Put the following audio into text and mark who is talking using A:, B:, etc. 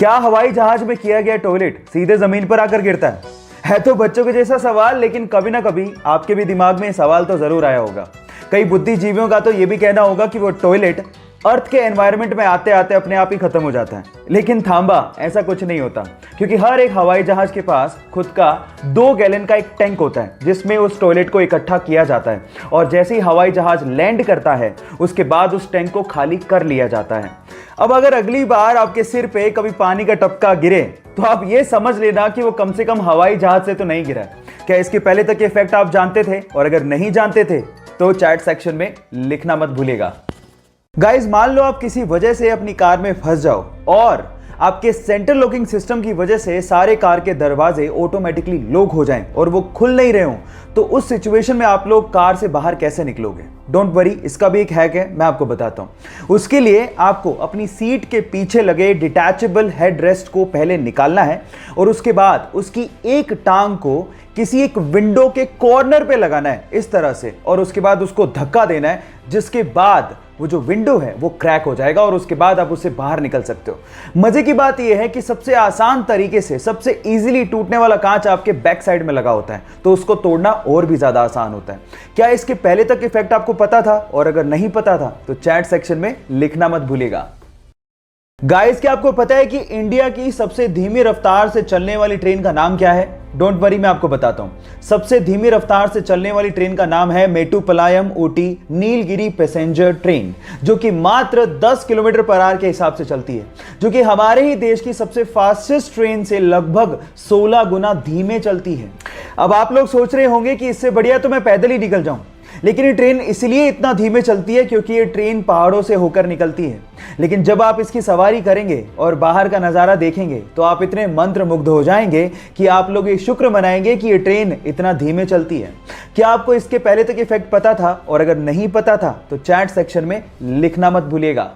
A: क्या हवाई जहाज में किया गया टॉयलेट सीधे जमीन पर आकर गिरता है तो बच्चों के जैसा सवाल, लेकिन कभी ना कभी आपके भी दिमाग में सवाल तो जरूर आया होगा। कई बुद्धिजीवियों का तो यह भी कहना होगा कि वो टॉयलेट अर्थ के एनवायरनमेंट में आते आते अपने आप ही खत्म हो जाता है। लेकिन थांबा, ऐसा कुछ नहीं होता, क्योंकि हर एक हवाई जहाज के पास खुद का 2 गैलन का एक टैंक होता है जिसमें उस टॉयलेट को इकट्ठा किया जाता है, और जैसे ही हवाई जहाज लैंड करता है उसके बाद उस टैंक को खाली कर लिया जाता है। अब अगर अगली बार आपके सिर पे कभी पानी का टपका गिरे तो आप ये समझ लेना कि वो कम से कम हवाई जहाज से तो नहीं गिरा। क्या इसके पहले तक के फैक्ट आप जानते थे? और अगर नहीं जानते थे तो चैट सेक्शन में लिखना मत भूलिएगा। गाइस, मान लो आप किसी वजह से अपनी कार में फंस जाओ और आपके सेंटर लॉकिंग सिस्टम की वजह से सारे कार के दरवाजे ऑटोमेटिकली लॉक हो जाएं और वो खुल नहीं रहे हो, तो उस सिचुएशन में आप लोग कार से बाहर कैसे निकलोगे? डोंट वरी, इसका भी एक हैक है, मैं आपको बताता हूं। उसके लिए आपको अपनी सीट के पीछे लगे डिटैचेबल हेड रेस्ट को पहले निकालना है और उसके बाद उसकी एक टांग को किसी एक विंडो के कॉर्नर पे लगाना है इस तरह से, और उसके बाद उसको धक्का देना है, जिसके बाद वो जो विंडो है वो क्रैक हो जाएगा और उसके बाद आप उससे बाहर निकल सकते हो। मजे की बात यह है कि सबसे आसान तरीके से सबसे इजीली टूटने वाला कांच आपके बैक साइड में लगा होता है, तो उसको तोड़ना और भी ज्यादा आसान होता है। क्या इसके पहले तक इफेक्ट आपको पता था? और अगर नहीं पता था तो चैट सेक्शन में लिखना मत भूलिएगा। गाइस, क्या आपको पता है कि इंडिया की सबसे धीमी रफ्तार से चलने वाली ट्रेन का नाम क्या है? डोंट वरी, मैं आपको बताता हूं। सबसे धीमी रफ्तार से चलने वाली ट्रेन का नाम है मेट्टुपालयम ऊटी नीलगिरी पैसेंजर ट्रेन, जो कि मात्र 10 किलोमीटर पर आवर के हिसाब से चलती है, जो कि हमारे ही देश की सबसे फास्टेस्ट ट्रेन से लगभग 16 गुना धीमे चलती है। अब आप लोग सोच रहे होंगे कि इससे बढ़िया तो मैं पैदल ही निकल जाऊं, लेकिन ये ट्रेन इसलिए इतना धीमे चलती है क्योंकि ये ट्रेन पहाड़ों से होकर निकलती है। लेकिन जब आप इसकी सवारी करेंगे और बाहर का नज़ारा देखेंगे तो आप इतने मंत्रमुग्ध हो जाएंगे कि आप लोग ये शुक्र मनाएंगे कि ये ट्रेन इतना धीमे चलती है। क्या आपको इसके पहले तक इफेक्ट पता था? और अगर नहीं पता था तो चैट सेक्शन में लिखना मत भूलिएगा।